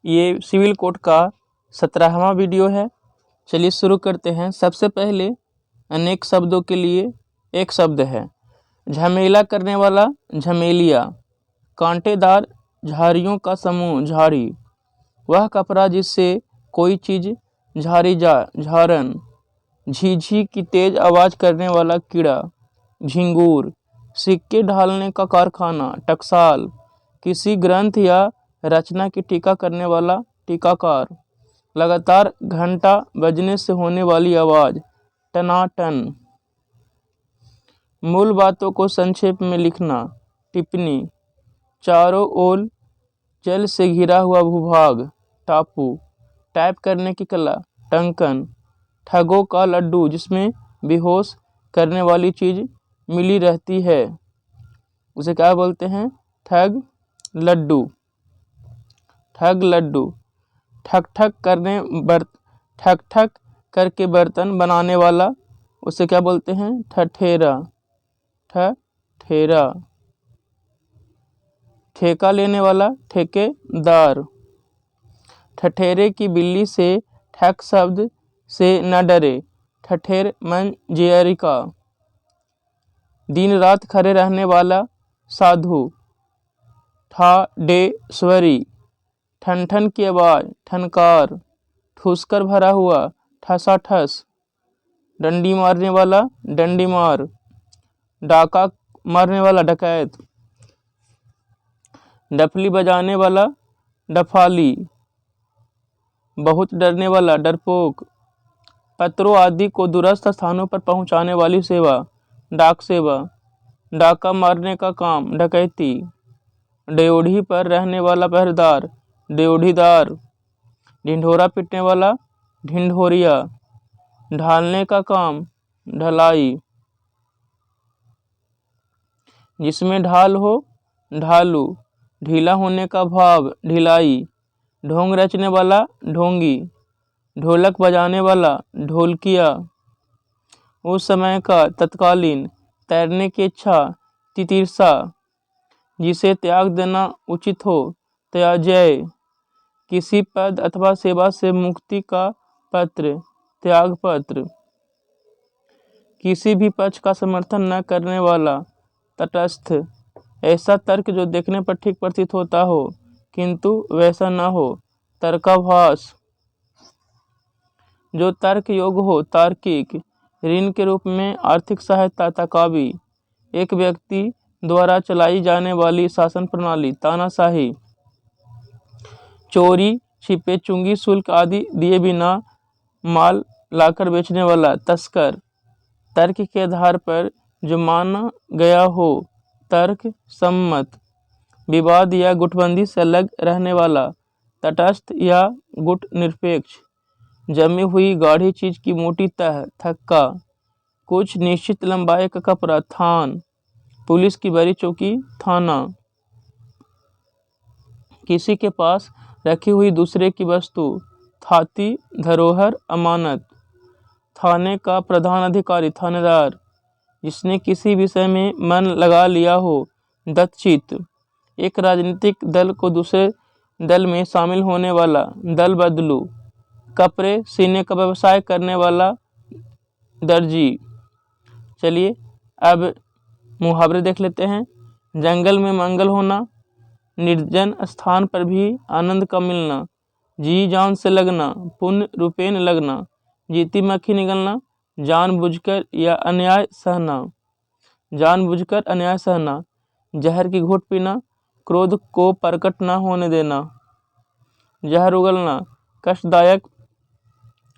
ये civil code का 17वां video है। चलिए शुरू करते हैं। सबसे पहले अनेक शब्दों के लिए एक शब्द है। झमेला करने वाला झमेलिया, कांटेदार झाड़ियों का समूह झाड़ी, वह कपड़ा जिससे कोई चीज़ झाड़ी जा झारन, झीझी की तेज आवाज़ करने वाला कीड़ा झिंगूर, सिक्के ढालने का कारखाना टकसाल, किसी ग्रंथ या रचना की टीका करने वाला टीकाकार, लगातार घंटा बजने से होने वाली आवाज़ टनाटन, मूल बातों को संक्षेप में लिखना टिप्पणी, चारों ओर जल से घिरा हुआ भूभाग टापू, टाइप करने की कला टंकन, ठगों का लड्डू जिसमें बेहोश करने वाली चीज़ मिली रहती है, उसे क्या बोलते हैं? ठग लड्डू। ठग लड्डू। ठक ठक ठक ठक करके बर्तन बनाने वाला, उसे क्या बोलते हैं? ठठेरा। ठठेरा। ठेका लेने वाला ठेकेदार। ठठेरे की बिल्ली से ठक शब्द से न डरे, ठठेर मंजरिका। दिन रात खड़े रहने वाला साधु ठाडेश्वरी। ठन ठन की आवाज़ ठनकार, ठूसकर भरा हुआ ठसाठस, डंडी मारने वाला डंडी मार, डाका मारने वाला डकैत, डफली बजाने वाला डफाली, बहुत डरने वाला डरपोक, पत्रों आदि को दूरस्थ स्थानों पर पहुंचाने वाली सेवा डाक सेवा, डाका मारने का काम डकैती, ड्योढ़ी पर रहने वाला पहरेदार ड्योढ़ीदार, ढिंढोरा पीटने वाला ढिंढोरिया, ढालने का काम ढलाई, जिसमें ढाल हो ढालू, ढीला होने का भाव ढिलाई, ढोंग रचने वाला ढोंगी, ढोलक बजाने वाला ढोलकिया, उस समय का तत्कालीन, तैरने की इच्छा तितीर्षा, जिसे त्याग देना उचित हो त्याज्य, किसी पद अथवा सेवा से मुक्ति का पत्र त्याग पत्र, किसी भी पक्ष का समर्थन न करने वाला तटस्थ, ऐसा तर्क जो देखने पर ठीक प्रतीत होता हो किंतु वैसा न हो तर्काभास, जो तर्क योग हो तार्किक, ऋण के रूप में आर्थिक सहायता तकावी, एक व्यक्ति द्वारा चलाई जाने वाली शासन प्रणाली तानाशाही, चोरी छिपे चुंगी शुल्क आदि दिए बिना माल लाकर बेचने वाला तस्कर, तर्क के आधार पर जो माना गया हो तर्क सम्मत, विवाद या गुटबंदी से अलग रहने वाला तटस्थ या गुट निरपेक्ष, जमी हुई गाढ़ी चीज की मोटी तह थक्का, कुछ निश्चित लंबाई का कपड़ा थान, पुलिस की बड़ी चौकी थाना, किसी के पास रखी हुई दूसरे की वस्तु थाती धरोहर अमानत, थाने का प्रधान अधिकारी थानेदार, जिसने किसी विषय में मन लगा लिया हो दत्तचित, एक राजनीतिक दल को दूसरे दल में शामिल होने वाला दल बदलू, कपड़े सीने का व्यवसाय करने वाला दर्जी। चलिए अब मुहावरे देख लेते हैं। जंगल में मंगल होना, निर्जन स्थान पर भी आनंद का मिलना, जी जान से लगना, पुण्य रूपेण लगना, जीती मक्खी निगलना, जानबूझकर या अन्याय सहना, जानबूझकर अन्याय सहना, जहर की घूंट पीना, क्रोध को प्रकट न होने देना, जहर उगलना, कष्टदायक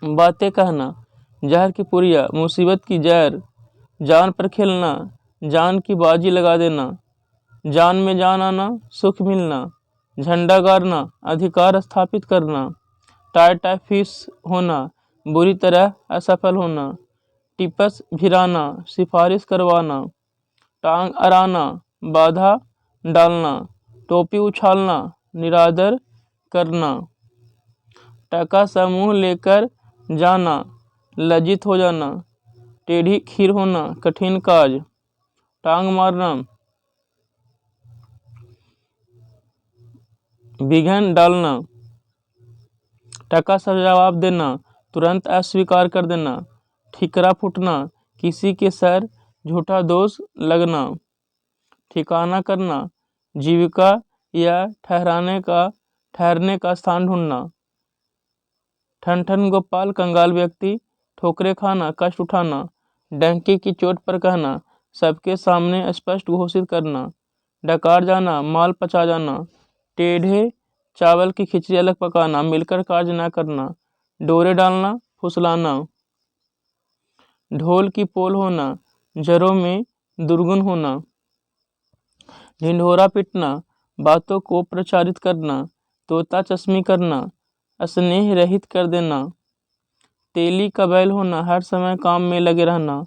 बातें कहना, जहर की पुरिया, मुसीबत की जहर, जान पर खेलना, जान की बाजी लगा देना, जान में जान आना, सुख मिलना, झंडा गाड़ना, अधिकार स्थापित करना, टाइफिस होना, बुरी तरह असफल होना, टिपस भिराना, सिफारिश करवाना, टांग अड़ाना, बाधा डालना, टोपी उछालना, निरादर करना, टका समूह लेकर जाना, लज्जित हो जाना, टेढ़ी खीर होना, कठिन काज, टांग मारना, विघन डालना, टका सा जवाब देना, तुरंत अस्वीकार कर देना। ठिकरा फूटना, किसी के सर झूठा दोष लगना। ठिकाना करना, जीविका या ठहरने का स्थान ढूंढना। ठन ठन गोपाल, कंगाल व्यक्ति। ठोकरे खाना, कष्ट उठाना। डंके की चोट पर कहना, सबके सामने स्पष्ट घोषित करना। डकार जाना, माल पचा जाना। टेढ़े चावल की खिचड़ी अलग पकाना, मिलकर कार्य न करना। डोरे डालना, फुसलाना। ढोल की पोल होना, जरों में दुर्गुण होना। ढिंढोरा पीटना, बातों को प्रचारित करना। तोता चश्मी करना, स्नेह रहित कर देना। तेली का बैल होना, हर समय काम में लगे रहना।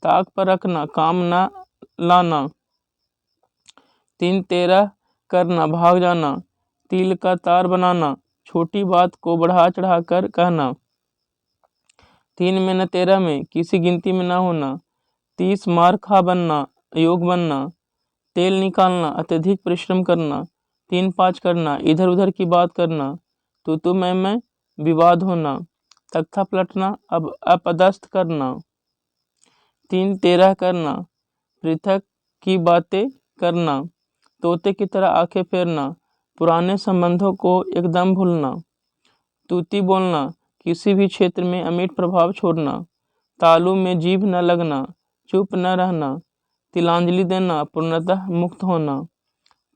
ताक पर रखना, काम न लाना। 3-13 करना, भाग जाना। तिल का तार बनाना, छोटी बात को बढ़ा चढ़ा कर कहना। 3 में न 13 में, किसी गिनती में न होना। 30 मार खा बनना, योग बनना। तेल निकालना, अत्यधिक परिश्रम करना। 3-5 करना, इधर उधर की बात करना। तू मैं विवाद होना। तख्ता पलटना, अब अपदस्थ करना। 3-13 करना, पृथक की बातें करना। तोते की तरह आंखें फेरना, पुराने संबंधों को एकदम भूलना। तूती बोलना, किसी भी क्षेत्र में अमिट प्रभाव छोड़ना। तालू में जीभ न लगना, चुप न रहना। तिलांजलि देना, पूर्णतः मुक्त होना।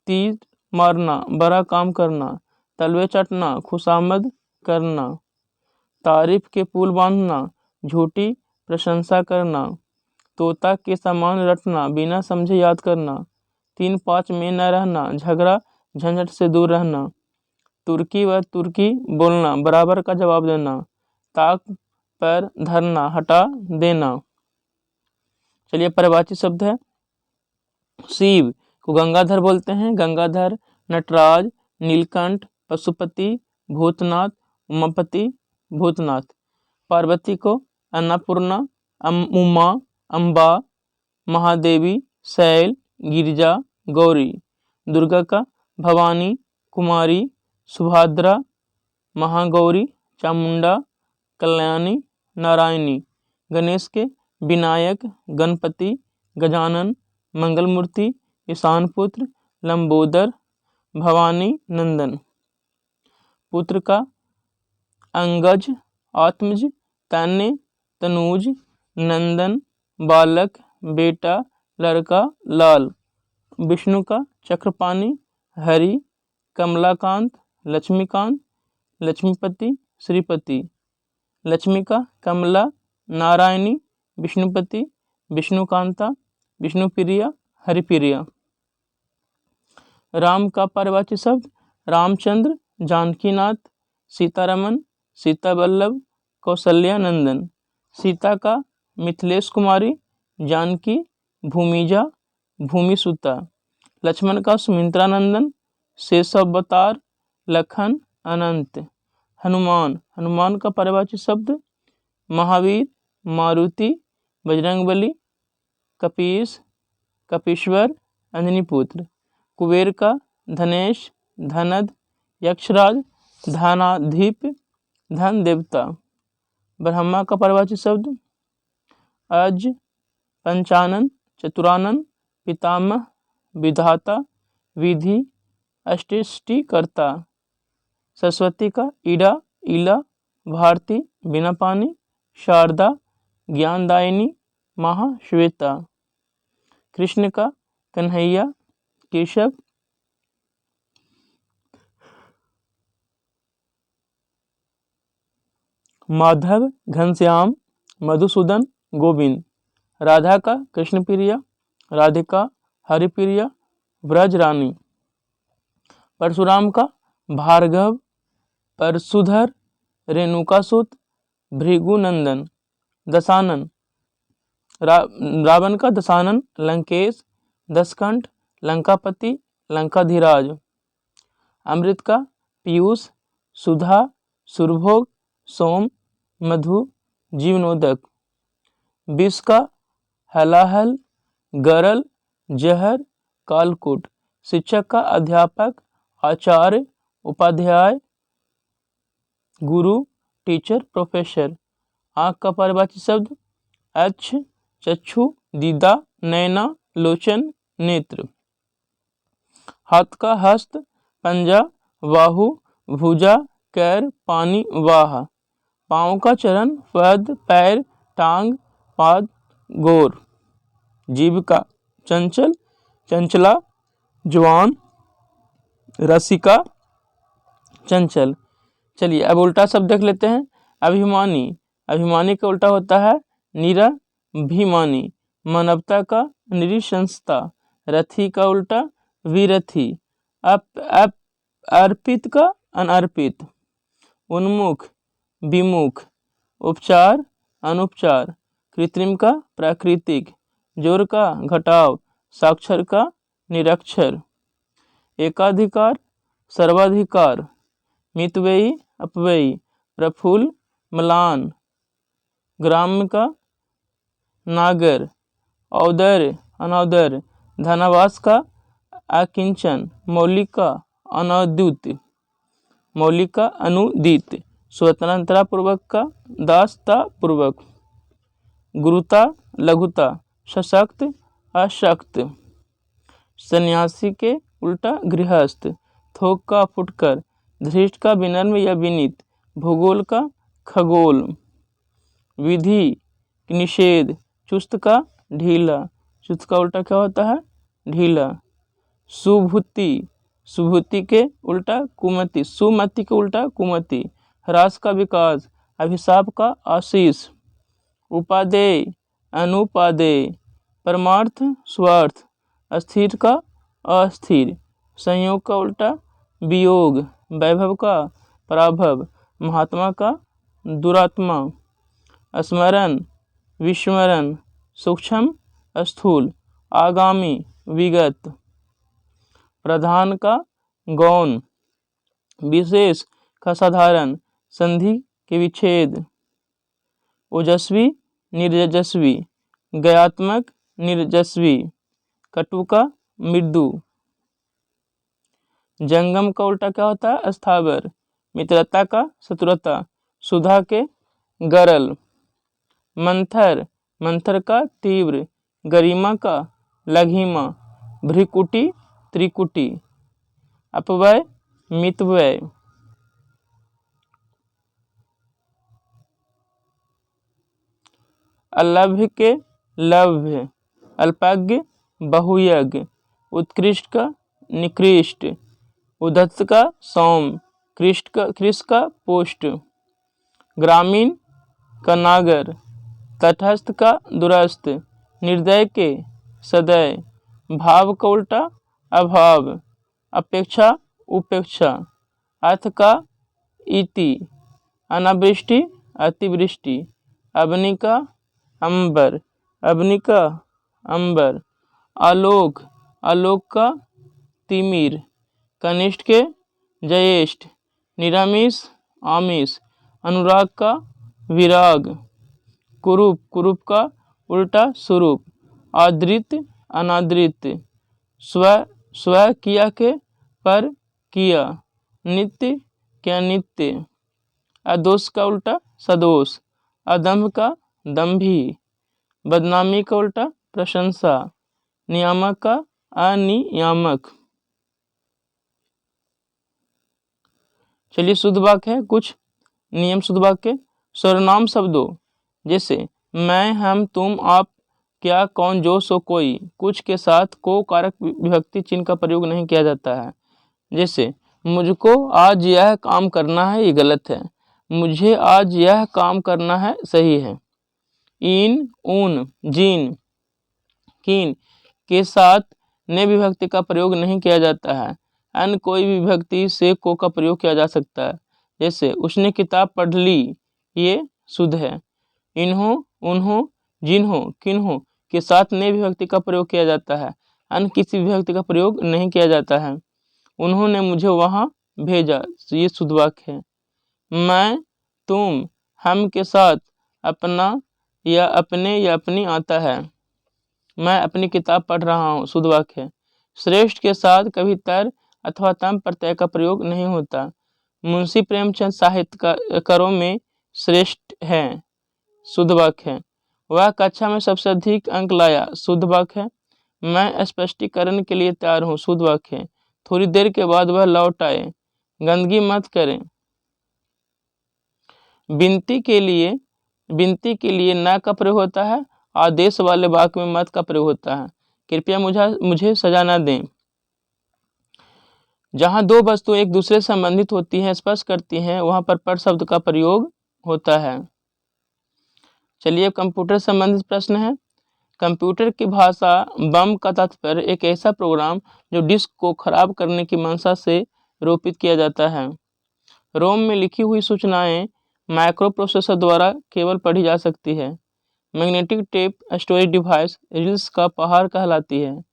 तीर मारना, बड़ा काम करना। तलवे चटना, खुशामद करना। तारीफ के पुल बांधना, झूठी प्रशंसा करना। तोता के समान रटना, बिना समझे याद करना। 3-5 में न रहना, झगड़ा झंझट से दूर रहना। तुर्की व तुर्की बोलना, बराबर का जवाब देना। ताक पर धरना, हटा देना। चलिए परिभाषित शब्द है। शिव को गंगाधर बोलते हैं। गंगाधर, नटराज, नीलकंठ, पशुपति, भूतनाथ, उमापति, भूतनाथ। पार्वती को अन्नपूर्णा, उमा, अम्बा, महादेवी, शैल, गिरिजा, गौरी। दुर्गा का भवानी, कुमारी, सुभद्रा, महागौरी, चामुंडा, कल्याणी, नारायणी। गणेश के विनायक, गणपति, गजानन, मंगलमूर्ति, ईशान पुत्र, लंबोदर, भवानी नंदन। पुत्र का अंगज, आत्मज, तन्य, तनूज, नंदन, बालक, बेटा, लड़का, लाल। विष्णु का चक्रपाणी, हरि, कमलाकांत, लक्ष्मीकांत, लक्ष्मीपति, श्रीपति। लक्ष्मी का कमला, नारायणी, विष्णुपति, विष्णुकांता, विष्णुप्रिया, हरिप्रिया। राम का पारिभाषिक शब्द। रामचंद्र, जानकीनाथ, सीतारमन, सीता वल्लभ, कौशल्या नंदन। सीता का मिथिलेश कुमारी, जानकी, भूमिजा, भूमिसुता। लक्ष्मण का सुमित्रा नंदन, शेषावतार, लखन, अनंत। हनुमान का पारिभाषिक शब्द। महावीर, मारुति, बजरंगबली, कपीस, कपीश्वर, अंजनीपुत्र। कुबेर का धनेश, धनद, यक्षराज, धनाधिप, धन देवता। ब्रह्मा का पारिभाषिक शब्द। अज, पंचानन, चतुरानन, पितामह, विधाता, विधि, अष्टिष्टिकर्ता। सरस्वती का ईड़ा, ईला, भारती, बिना पानी, शारदा, ज्ञानदायिनी, महाश्वेता। कृष्ण का कन्हैया, केशव, माधव, घनश्याम, मधुसूदन, गोविंद। राधा का कृष्णप्रिया, राधिका, हरिप्रिया, व्रज रानी। परशुराम का भार्गव, परशुधर, रेणुकासुत, भृगुनंदन। दशानन, रावण का दशानन, लंकेश, दशकंठ, लंकापति, लंकाधीराज। अमृत का पीयूष, सुधा, सुरभोग, सोम, मधु, जीवनोदक। विष का हलाहल, गरल, जहर, कालकूट। शिक्षक का अध्यापक, आचार्य, उपाध्याय, गुरु, टीचर, प्रोफेसर। आँख का परिभाषित शब्द अक्ष, चक्षु, दीदा, नैना, लोचन, नेत्र। हाथ का हस्त, पंजा, बाहु, भुजा, कैर, पानी, वाह। पाँव का चरण, पद, पैर, टांग, पाद, गोर। जीभ का चंचल, चंचला, जवान, रसिका, चंचल। चलिए अब उल्टा शब्द देख लेते हैं। अभिमानी, अभिमानी का उल्टा होता है निराभिमानी। मानवता का निरीशंसता। रथी का उल्टा विरथी। अर्पित का अनर्पित। उन्मुख, विमुख। उपचार, अनुपचार। कृत्रिम का प्राकृतिक। जोर का घटाव। साक्षर का निरक्षर। एकाधिकार, सर्वाधिकार। मितव्ययी, अपव्ययी। प्रफुल्ल, म्लान। ग्राम्य का नागर। औदर्य, अनौदर्य। धनावास का अकिंचन। मौलिक का अनौद्युत। मौलिक का अनुदित। स्वतंत्रता पूर्वक का दासता पूर्वक। गुरुता, लघुता। सशक्त, अशक्त। सन्यासी के उल्टा गृहस्थ। थोक का फुटकर। धृष्ट का विनम्र या विनीत। भूगोल का खगोल। विधि, निषेध। चुस्त का ढीला। चुस्त का उल्टा क्या होता है? ढीला। सुभूति, सुभूति के उल्टा कुमति। सुमति के उल्टा कुमति। ह्रास का विकास। अभिशाप का आशीष। उपादेय, अनुपादेय। परमार्थ, स्वार्थ। अस्थिर का अस्थिर। संयोग का उल्टा वियोग। वैभव का पराभव। महात्मा का दुरात्मा। स्मरण, विस्मरण। सूक्ष्म, स्थूल। आगामी, विगत। प्रधान का गौण। विशेष का साधारण। संधि के विच्छेद। ओजस्वी, निर्जस्वी। गयात्मक, निर्जस्वी। कटु का मृदु। जंगम का उल्टा क्या होता है? स्थावर। मित्रता का शत्रुता। सुधा के गरल। मंथर, मंथर का तीव्र। गरिमा का लघिमा। भ्रिकुटी, त्रिकुटी। अपव्यय, मितव्यय। अलभ्य के लभ्य। अल्पज्ञ, बहुयज्ञ। उत्कृष्ट का निकृष्ट। उद्धत का सौम्य। कृष्ट का पोष्ट। ग्रामीण का नागर। तटस्थ का दुरस्थ। निर्दय के सदय। भाव का उल्टा अभाव। अपेक्षा, उपेक्षा। अर्थ का इति। अनावृष्टि, अतिवृष्टि। अग्नि का अंबर। अग्नि का अंबर। आलोक, आलोक का तिमिर। कनिष्ठ के ज्येष्ठ। निरामिष, आमिष। अनुराग का विराग। कुरूप, कुरूप का उल्टा स्वरूप। आदृत, अनादृत। स्व, स्व किया के पर किया। नित्य क्या नित्य। अदोष का उल्टा सदोष। अदम्भ का दम्भी। बदनामी का उल्टा प्रशंसा। नियामक का अनियामक। चलिए शुद्ध वाक्य है कुछ। नियम शुद्ध वाक्य। सर्वनाम शब्दों जैसे मैं, हम, तुम, आप, क्या, कौन, जो, सो, कोई कुछ के साथ को कारक विभक्ति चिन्ह का प्रयोग नहीं किया जाता है। जैसे मुझको आज यह काम करना है, ये गलत है। मुझे आज यह काम करना है, सही है। इन, उन, जिन, किन के साथ ने विभक्ति का प्रयोग नहीं किया जाता है। अन्य कोई भी विभक्ति से को का प्रयोग किया जा सकता है। जैसे उसने किताब पढ़ ली, ये शुद्ध है। इन्हों, उन्हों, जिन्हों, किन्हों के साथ ने विभक्ति का प्रयोग किया जाता है। अन्य किसी विभक्ति का प्रयोग नहीं किया जाता है। उन्होंने मुझे वहां भेजा, ये शुद्ध वाक्य है। मैं, तुम, हम के साथ अपना या अपने या अपनी आता है। मैं अपनी किताब पढ़ रहा हूँ, शुद्ध वाक्य है। श्रेष्ठ के साथ कभी तर अथवा तम प्रत्यय का प्रयोग नहीं होता। मुंशी प्रेमचंद साहित्यकारों में श्रेष्ठ हैं, शुद्ध वाक्य है। वह कक्षा में सबसे अधिक अंक लाया, शुद्ध वाक्य है। मैं स्पष्टीकरण के लिए तैयार हूँ, शुद्ध वाक्य है। थोड़ी देर के बाद वह लौट आए, गंदगी मत करें। विनती के लिए न का प्रयोग होता है, आदेश वाले वाक्य में मत का प्रयोग होता है। कृपया मुझे सजा न दें। जहाँ दो वस्तुएं एक दूसरे से संबंधित होती हैं, स्पर्श करती हैं, वहाँ पर शब्द का प्रयोग होता है। चलिए कंप्यूटर संबंधित प्रश्न है। कंप्यूटर की भाषा बम का तात्पर्य एक ऐसा प्रोग्राम जो डिस्क को खराब करने की मंशा से रोपित किया जाता है। रोम में लिखी हुई सूचनाएं माइक्रो प्रोसेसर द्वारा केवल पढ़ी जा सकती है। Magnetic tape storage device reels का पहाड़ कहलाती है।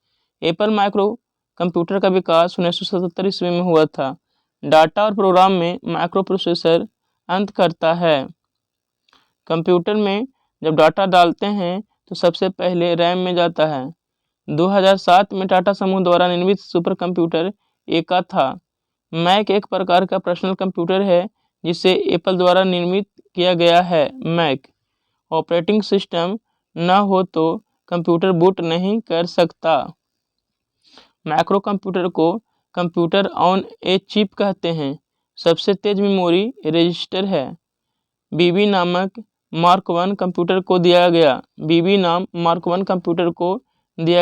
एप्पल माइक्रो कंप्यूटर का विकास 1977 ईस्वी में हुआ था। डाटा और प्रोग्राम में माइक्रो प्रोसेसर अंत करता है। कंप्यूटर में जब डाटा डालते हैं तो सबसे पहले रैम में जाता है। 2007 में टाटा समूह द्वारा निर्मित सुपर कंप्यूटर एका था। मैक एक प्रकार का पर्सनल कंप्यूटर है जिसे एप्पल द्वारा निर्मित किया गया है। मैक ऑपरेटिंग सिस्टम न हो तो कंप्यूटर बूट नहीं कर सकता। माइक्रो कंप्यूटर को कंप्यूटर ऑन ए चिप कहते हैं। सबसे तेज मेमोरी रजिस्टर है। बीबी नाम मार्क 1 कंप्यूटर को दिया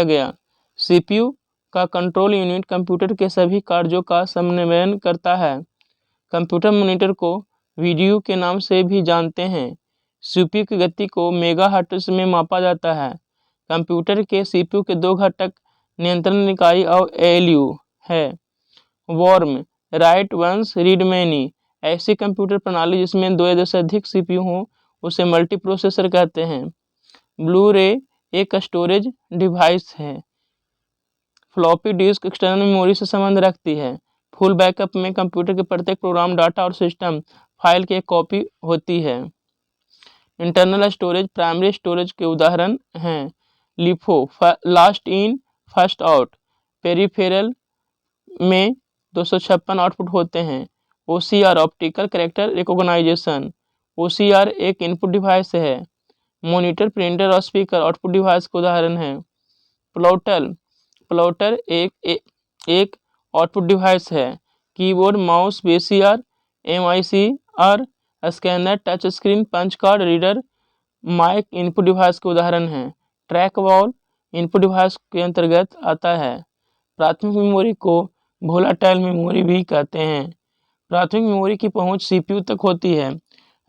गया। सीपीयू का कंट्रोल यूनिट कंप्यूटर के सभी कार्यों का समन्वयन करता है। कंप्यूटर मॉनिटर को वीडीयू के नाम से भी जानते हैं। सीपीयू की गति को मेगाहर्ट्ज में मापा जाता है। कंप्यूटर के सीपीयू के दो घटक नियंत्रण इकाई और एएलयू है। WORM write once read many ऐसी कंप्यूटर प्रणाली जिसमें दो या से अधिक सीपीयू हों उसे मल्टीप्रोसेसर कहते हैं। ब्लू रे एक स्टोरेज डिवाइस है। फ्लॉपी डिस्क एक्सटर्नल मेमोरी से संबंध रखती है। फुल बैकअप में कंप्यूटर के प्रत्येक प्रोग्राम, डाटा और सिस्टम फाइल की एक कॉपी होती है। इंटरनल स्टोरेज प्राइमरी स्टोरेज के उदाहरण हैं। LIFO last in first out. Peripheral में 256 आउटपुट होते हैं। OCR optical character recognisation. OCR एक इनपुट डिवाइस है। मॉनिटर, प्रिंटर और स्पीकर आउटपुट डिवाइस के उदाहरण हैं। प्लॉटर एक आउटपुट डिवाइस है। Keyboard, mouse, VCR, MICR, scanner, touch screen, punch card reader, mic input device के उदाहरण हैं। ट्रैक बॉल इनपुट डिवाइस के अंतर्गत आता है। प्राथमिक मेमोरी को वोलाटाइल मेमोरी भी कहते हैं। प्राथमिक मेमोरी की पहुंच सीपीयू तक होती है।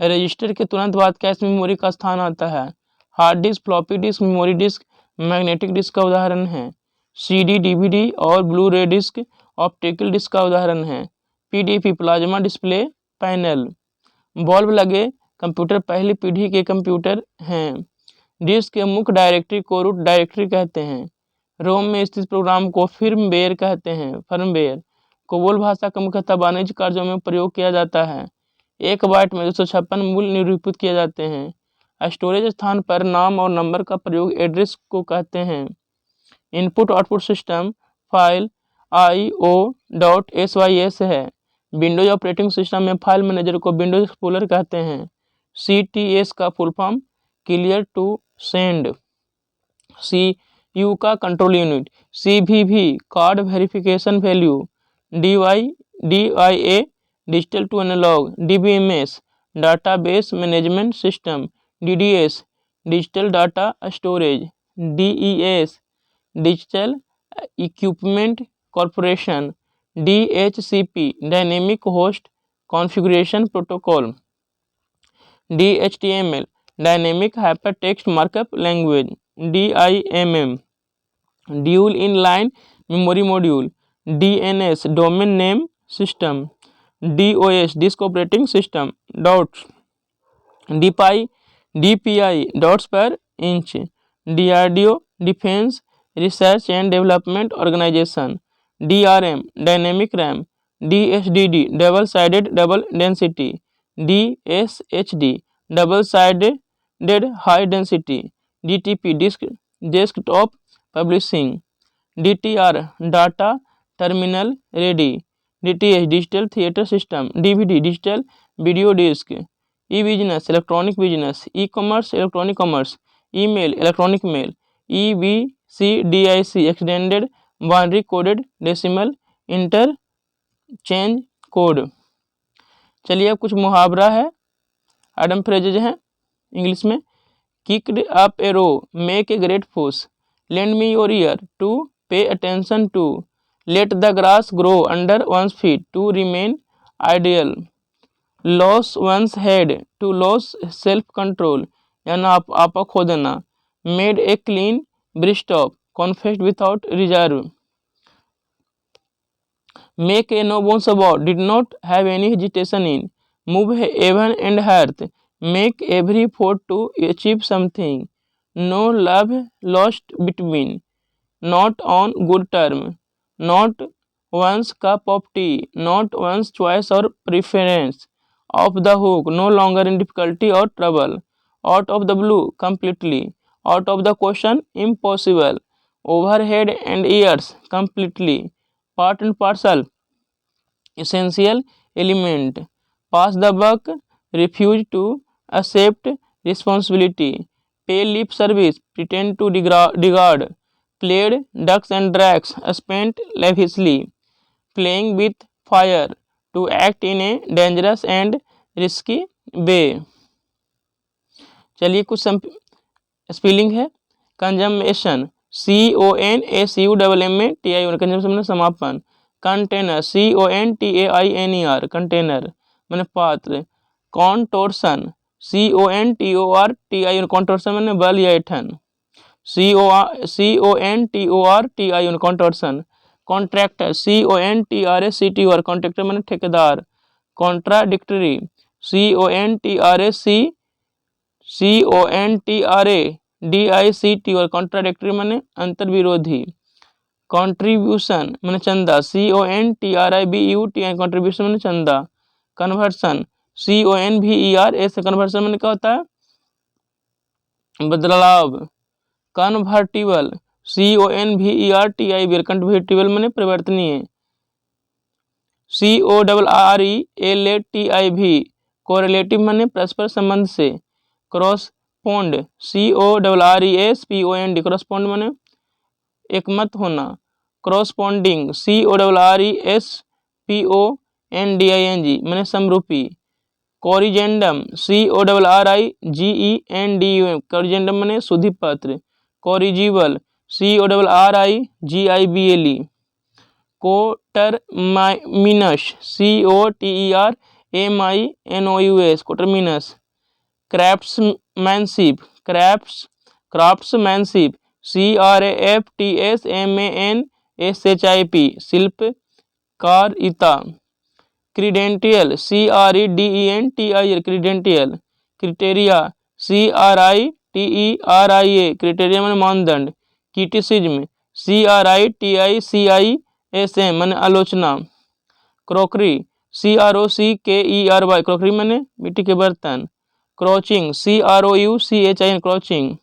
रजिस्टर के तुरंत बाद कैश मेमोरी का स्थान आता है। Hard disk, floppy disk, memory disk, magnetic disk का उदाहरण है। CD, DVD और blue ray disk optical disk का उदाहरण है। PDP plasma display panel. Bulb लगे कंप्यूटर पहली पीढ़ी के कंप्यूटर हैं। डिस्क के मुख्य डायरेक्टरी को रूट डायरेक्टरी कहते हैं। रोम में स्थित प्रोग्राम को फर्मवेयर कहते हैं। फर्मवेयर कोबोल भाषा का मुख्यतः वाणिज्यिक कार्यों में प्रयोग किया जाता है। 1 बाइट में 256 मूल्य निरूपित किए जाते हैं। स्टोरेज स्थान पर नाम और नंबर का प्रयोग एड्रेस को कहते हैं। Input output system file IO.sys है। विंडोज ऑपरेटिंग सिस्टम में फाइल मैनेजर को विंडोज एक्सप्लोरर कहते हैं। CTS का full form clear to send. CU का control unit. CVV card verification value. DIA digital to analogue. DBMS database management system. DDS digital data storage. DES digital equipment corporation. DHCP dynamic host configuration protocol. DHTML dynamic hypertext markup language. DIMM dual in line memory module. DNS domain name system. DOS disk operating system. Dots DPI dots per inch. DRDO defence research and development organisation. DRM dynamic RAM. DSDD double sided double density. DSHD double sided high density. DTP desktop publishing. DTR data terminal ready. DTH digital theatre system, DVD digital video disc, e-business electronic business, e-commerce electronic commerce, email electronic mail, EBCDIC extended binary coded decimal interchange code. चलिए अब कुछ मुहावरा है, idiom phrases हैं English में। Kicked up a row, make a great fuss, lend me your ear to pay attention to, let the grass grow under one's feet to remain ideal, lose one's head to lose self control, यानी आपा खो देना, made a clean breast of confessed without reserve, make a no bones about, did not have any hesitation in, move heaven and earth, make every effort to achieve something, no love lost between, not on good term, not one's cup of tea, not one's choice or preference, off the hook, no longer in difficulty or trouble, out of the blue, completely, out of the question, impossible, overhead and ears, completely, part and parcel, essential element, pass the buck, refuse to accept responsibility, pay lip service, pretend to regard, played ducks and drakes, spent lavishly, playing with fire, to act in a dangerous and risky way। चलिए कुछ spelling है। Consumption, CONACUMMATI, consumption समापन। Container, CONTAINER, container मैंने पात्र। कॉन्टोर्सन, CONTORTI, कॉन्टोर्सन मैंने बल या ऐठन। CONTORTI, कॉन्टोर्सन। Contractor, CONTRACTOR, contractor मैंने ठेकेदार। कॉन्ट्राडिक्टरी, CONTRADICT, और कॉन्ट्राडिक्टरी मैंने अंतर विरोधी। कॉन्ट्रीब्यूशन मैंने चंदा, CONTRIBUTI, कॉन्ट्रीब्यूशन मैंने चंदा। कन्वर्सन, CONVERS, कन्वर्सन मैंने क्या होता है, बदलाव। कन्वर्टिबल, CONVERTIBL, कन्वर्टिबल मैंने परिवर्तनीय। CORRELATIV, कोरिलेटिव मैंने परस्पर संबंध से। क्रॉसपोंड, CORRESPOND, क्रॉसपोंड मैंने एकमत होना। क्रॉसपोंडिंग, CORRESPONDING, मैंने समरूपी। कोरिजेंडम, CORRIGENDUM, कोरिजेंडम मैंने सुधि पत्र। Corrigible, CORRIGIBLE। Coterminous, COTERMINOUS, coterminous. Craftsmanship, craftsmanship, CRAFTSMANSHIP, शिल्पकारिता। Credential, CREDENTIAL, credential. Criteria, CRITERIA, criteria मैंने मानदंड। क्रिटिसिज्म, CRITICISM, मैंने आलोचना। क्रोकरी, CROCKERY, क्रोकरी मैंने मिट्टी के बर्तन। Crouching, CROUCHIN, crouching.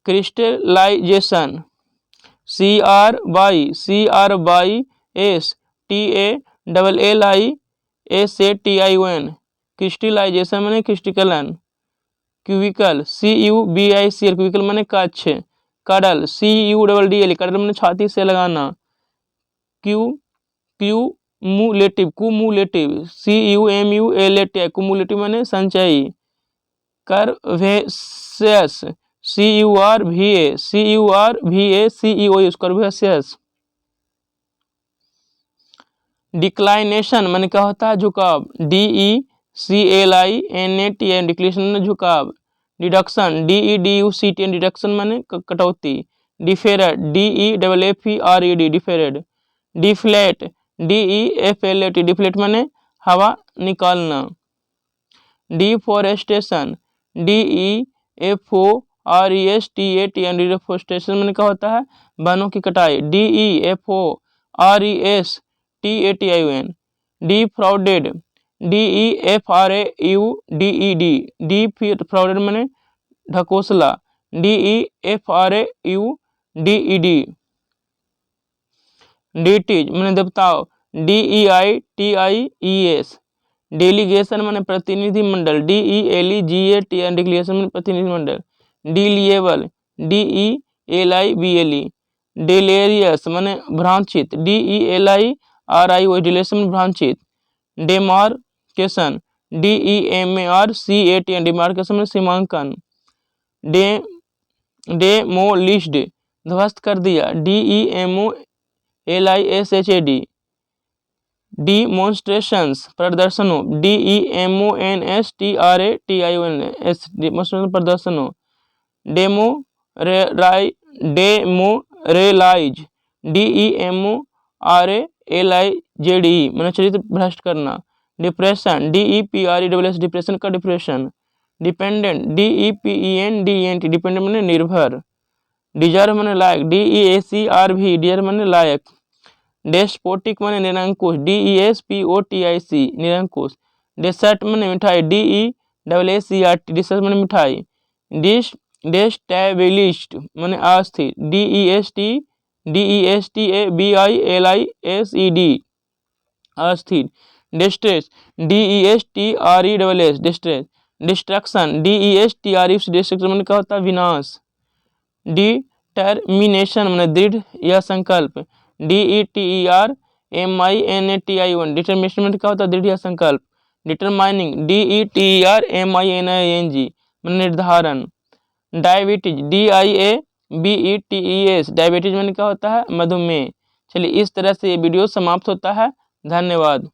Crystallisation, CRYSTALLISATION, crystallisation मैंने क्रिस्टिकलन। क्यूबिकल, CUBICL, क्यूबिकल मैंने कक्ष। कडल, CUDDL, कडल मैंने छाती से लगाना। क्यूमुलेटिव, कुमुलेटिव, CUMULATIV, कुमुलेटिव मैंने संचयी। कर्वेशियस, CURVACEOS, कर्वेशियस। डिक्लाइनेशन मैंने क्या होता है, झुकाव। DECLINATION, डिक्लेशन मैंने झुकाव। डिडक्शन, DEDUCTION, डिडक्शन मैंने कटौती। डिफेरेड, DEFFERED, डिफेरेड। डिफ्लेट, DEFLAT, डिफ्लेट मैंने हवा निकालना। डिफोरेस्टेशन, DEFORESTATION, डिफोरेस्टेशन मैंने क्या होता है, वनों की कटाई। DEFORESTATION। डिफ्रॉडेड, DEFRAUDED, डिफ्रॉडेड मैंने ढकोसला। DEFRAUDED। डीटीज मैंने देवताओं, DEITIES। डेलीगेशन मैंने प्रतिनिधि मंडल, DELEGATN डेलीगेशन मैंने प्रतिनिधि मंडल। डिलिएबल, DELIBLE। डेलेरियस मैंने भ्रांचित, DELIRIO डिलेशन भ्रांचित। डेमार्केशन, DEMARCATN डिमार्केशन में सीमांकन। डेमोलिश्ड ध्वस्त कर दिया, DEMOLISHAD। डिमोन्स्ट्रेशंस प्रदर्शनों, DEMONSTRATIONS प्रदर्शनों। डेमोरेलाइज, DEMORALIZE मैंने चरित्र भ्रष्ट करना। डिप्रेशन, DEPRESS डिप्रेशन का डिप्रेशन। डिपेंडेंट, DEPENDENT डिपेंडेंट मैंने निर्भर। डिजर्व मैंने लायक, DEACRV डिजर्व मैंने लायक। डेस्पोटिक मैंने निरंकुश, DESPOTIC निरंकुश। डेसर्ट मैंने मिठाई, DESSERT डिसर्ट मैंने मिठाई। डेस्टेबिलिश्ड मैंने अस्थिर, DESTABILISED अस्थिर। Distress, DESTRESS distress. Destruction, DESTRES destruction मैंने क्या होता है विनाश। डिटर्मिनेशन मैंने दृढ़ या संकल्प, DETERMINATION डिटर्मिनेशन मैंने क्या होता है दृढ़ या संकल्प। डिटरमाइनिंग, DETERMINING मैंने निर्धारण। डायबिटीज, DIABETES डायबिटीज मैंने क्या होता है मधुमेह। चलिए इस तरह से ये वीडियो समाप्त होता है। धन्यवाद।